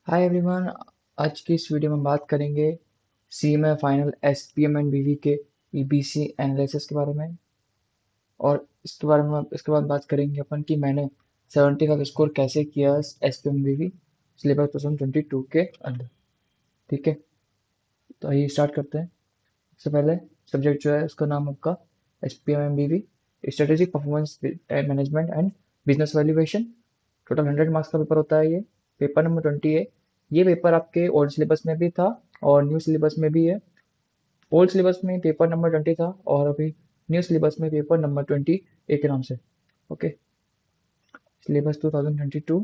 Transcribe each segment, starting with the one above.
Hi everyone. आज की इस वीडियो में बात करेंगे सी में फाइनल एसपीएम एंड बीवी के ईबीसी एनालिसिस के बारे में। और इसके बारे में इसके बाद बात करेंगे अपन कि मैंने 75 स्कोर कैसे किया एसपीएम बीवी सिलेबस 2022 के अंदर। ठीक है, तो आइए स्टार्ट करते हैं। सबसे पहले सब्जेक्ट जो है उसका नाम आपका एसपीएम एंड बीवी strategic performance management and business valuation. Total 100 marks का पेपर होता है ये। पेपर नंबर 20 है। ये पेपर आपके ओल्ड सिलेबस में भी था और न्यू सिलेबस में भी है। ओल्ड सिलेबस में पेपर नंबर 20 था और अभी न्यू सिलेबस में पेपर नंबर 20 एक के नाम से। Okay, syllabus 2022।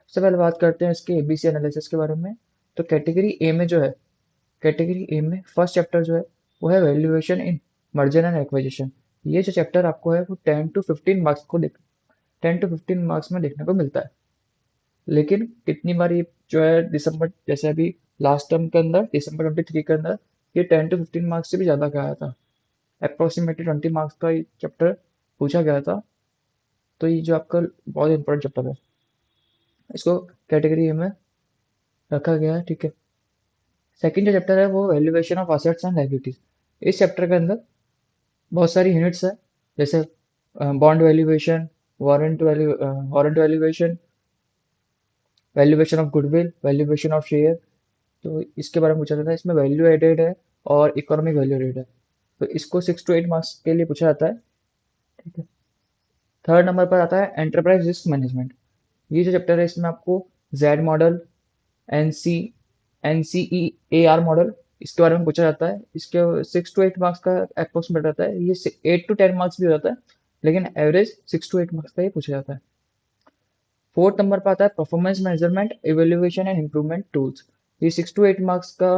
सबसे पहले बात करते हैं इसके एबीसी एनालिसिस के बारे में। तो कैटेगरी ए में जो है, कैटेगरी ए में फर्स्ट चैप्टर जो है वो है valuation in merger and acquisition. ये जो चैप्टर आपको है वो 10 to 15 मार्क्स में देखने को मिलता है। लेकिन कितनी बार ये जो है दिसंबर, जैसे अभी लास्ट टर्म के अंदर दिसंबर 23 के अंदर ये 10 to 15 मार्क्स से भी ज़्यादा का आया था। अप्रोक्सीमेटली 20 मार्क्स का ये चैप्टर पूछा गया था। तो ये जो आपका बहुत इंपॉर्टेंट चैप्टर है, इसको कैटेगरी में रखा गया है। ठीक है, सेकंड जो चैप्टर है वो valuation of assets and liabilities. इस चैप्टर के अंदर बहुत सारी यूनिट्स है, जैसे bond valuation, warrant valuation, valuation of goodwill, valuation of share. तो इसके बारे में पूछा जाता है। इसमें वैल्यू एडेड है और इकोनॉमिक वैल्यू एडेड है। तो इसको 6 to 8 मार्क्स के लिए पूछा जाता है। ठीक है, थर्ड नंबर पर आता है एंटरप्राइज रिस्क मैनेजमेंट। ये जो चैप्टर है इसमें आपको Z model, NC NCE AR model, इसके बारे में पूछा जाता है। इसके 6 to 8 मार्क्स का अप्रोक्सीमेट रहता है। ये 8 to 10 मार्क्स भी हो जाता है, लेकिन एवरेज 6 to 8 मार्क्स का ही पूछा जाता है। फोर्थ नंबर पर आता है performance measurement, evaluation and improvement tools. ये 6 to 8 मार्क्स का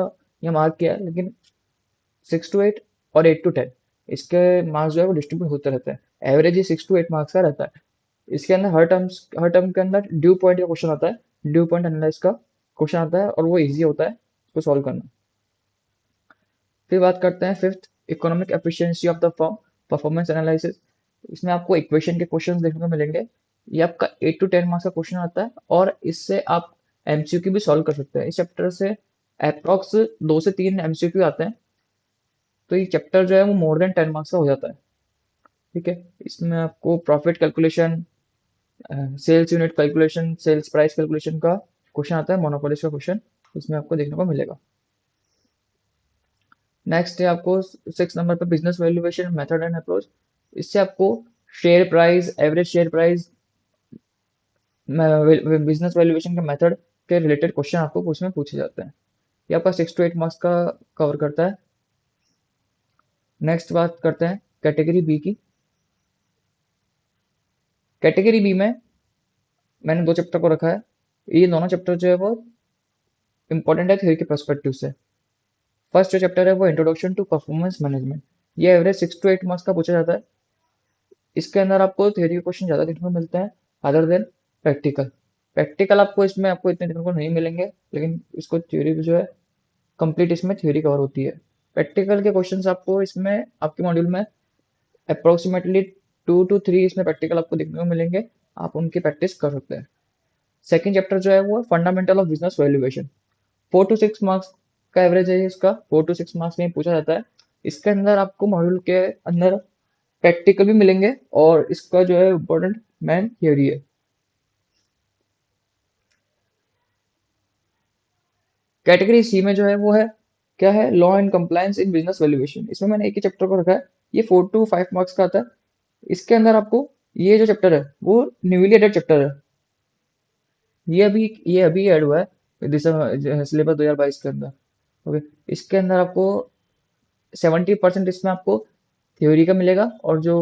ये मार्क किया है, लेकिन 6 to 8 और 8 to 10 इसके मार्क्स जो है वो डिस्ट्रीब्यूट होते रहते हैं। एवरेज ये 6 to 8 मार्क्स का रहता है। इसके अंदर हर टर्म के अंदर ड्यू पॉइंट का क्वेश्चन आता है। ड्यू पॉइंट एनालाइज का क्वेश्चन आता है और वो इजी होता है उसको सॉल्व करना। फिर बात करते हैं fifth, economic efficiency of the firm, performance analysis. इसमें आपको इक्वेशन के क्वेश्चन देखने को मिलेंगे। ये आपका 8 to 10 मार्क्स का क्वेश्चन आता है और इससे आप एमसीक्यू भी सॉल्व कर सकते हैं। इस चैप्टर से अप्रॉक्स 2 से 3 एमसीक्यू आते हैं। तो ये चैप्टर जो है वो मोर देन 10 मार्क्स का हो जाता है। ठीक है, इसमें आपको profit calculation, sales unit calculation, sales price calculation का क्वेश्चन आता है, मोनोपोलिस का क्वेश्चन इसमें आपको देखने को मिलेगा। नेक्स्ट है आपको 6 नंबर पे business valuation method and approach. इससे आपको share price, average share price, business valuation के मेथड के रिलेटेड क्वेश्चन आपको उसमें पूछे जाते हैं। ये आपका 6 to 8 मार्क्स का कवर करता है। नेक्स्ट बात करते हैं कैटेगरी बी की। कैटेगरी बी में मैंने 2 चैप्टर को रखा है। ये दोनों चैप्टर जो है वो इंपॉर्टेंट है थ्योरी के पर्सपेक्टिव से। फर्स्ट जो चैप्टर है वो इंट्रोडक्शन टू परफॉर्मेंस मैनेजमेंट। ये एवरेज 6 to 8 मार्क्स का पूछा जाता है। इसके अंदर आपको थ्योरी के क्वेश्चन ज़्यादा देखने को मिलते हैं अदर देन प्रैक्टिकल। प्रैक्टिकल आपको इसमें आपको इतने देखने को नहीं मिलेंगे, लेकिन इसको थ्योरी जो है कंप्लीट इसमें थ्योरी कवर होती है। प्रैक्टिकल के क्वेश्चंस आपको इसमें आपके मॉड्यूल में अप्रोक्सीमेटली 2 to 3 इसमें प्रैक्टिकल आपको देखने को मिलेंगे। आप उनकी प्रैक्टिस कर सकते हैं। सेकंड चैप्टर जो है वो fundamental of business valuation. 4 to 6 marks का एवरेज है इसका। 4 to 6 मार्क्स में पूछा जाता है। इसके अंदर आपको मॉड्यूल के अंदर प्रैक्टिकल भी मिलेंगे और इसका जो है इम्पोर्टेंट मेन थियोरी है। कैटेगरी सी में जो है वो है क्या है, law and compliance in business valuation. इसमें मैंने एक ही चैप्टर को रखा है। ये 4 to 5 मार्क्स का आता है। इसके अंदर आपको ये जो चैप्टर है वो न्यूली एडेड चैप्टर है। ये अभी ऐड हुआ है दिसंबर सिलेबस 2022 के अंदर। ओके, इसके अंदर आपको 70% इसमें आपको थ्योरी का मिलेगा और जो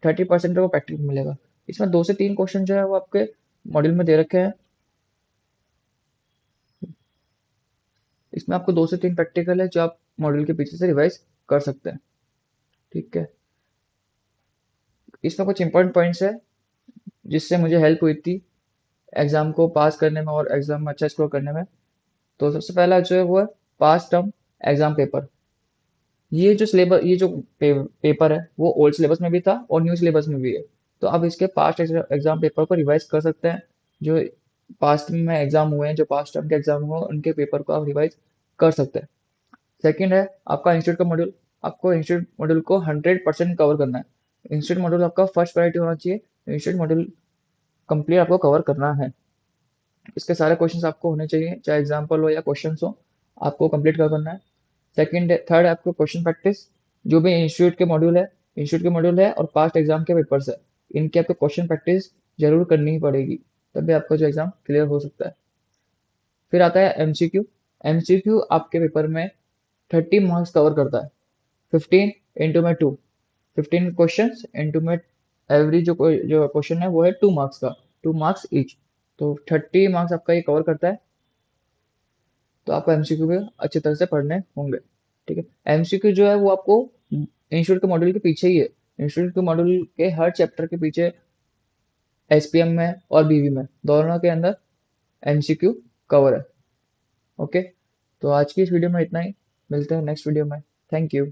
30% है वो प्रैक्टिकल मिलेगा। इसमें 2 से 3 क्वेश्चन जो है वो आपके मॉड्यूल में दे रखे हैं। इसमें आपको 2 से 3 प्रैक्टिकल है जो आप मॉड्यूल के पीछे से रिवाइज कर सकते हैं। ठीक है, इसमें कुछ इंपॉर्टेंट पॉइंट्स है जिससे मुझे हेल्प हुई थी एग्जाम को पास करने में और एग्जाम में अच्छा स्कोर करने में। तो सबसे पहला जो है वो है पास टर्म एग्जाम पेपर। ये जो पेपर है वो ओल्ड सिलेबस में भी था और न्यू सिलेबस में भी है। तो आप इसके पास्ट एग्जाम पेपर को रिवाइज कर सकते हैं। जो पास्ट में एग्जाम हुए हैं, जो पास्ट टर्म के एग्जाम हुए हैं, उनके पेपर को आप रिवाइज कर सकते हैं। सेकंड है आपका इंस्टीट्यूट का मॉड्यूल। आपको इंस्टीट्यूट मॉड्यूल को 100% कवर करना है। इंस्टीट्यूट मॉड्यूल आपका फर्स्ट प्रायोरिटी होना चाहिए। इंस्टीट्यूट मॉड्यूल कंप्लीट आपको कवर करना है। इसके सारे क्वेश्चंस आपको होने चाहिए, चाहे एग्जाम्पल हो या क्वेश्चंस हो, आपको कंप्लीट करना है। सेकंड थर्ड आपको क्वेश्चन प्रैक्टिस, जो भी इंस्टीट्यूट के मॉड्यूल है और पास्ट एग्जाम के पेपर्स है, इनकी आपको क्वेश्चन प्रैक्टिस जरूर करनी ही पड़ेगी, तभी आपका जो एग्जाम क्लियर हो सकता है। फिर आता है एमसीक्यू। एमसीक्यू आपके पेपर में 30 मार्क्स कवर करता है। 15 × 2, 15 क्वेश्चन इंटू में एवरी जो क्वेश्चन है वो है 2 मार्क्स का, 2 मार्क्स ईच। तो 30 मार्क्स आपका ये कवर करता है। तो आपको एमसीक्यू भी अच्छी तरह से पढ़ने होंगे। ठीक है, एमसीक्यू जो है वो आपको इंस्टीट्यूट के मॉड्यूल के पीछे ही है। इंस्टीट्यूट के मॉड्यूल के हर चैप्टर के पीछे एसपीएम में और बीवी में दोनों के अंदर एमसीक्यू कवर है। ओके, तो आज की इस वीडियो में इतना ही। मिलते हैं नेक्स्ट वीडियो में। Thank you.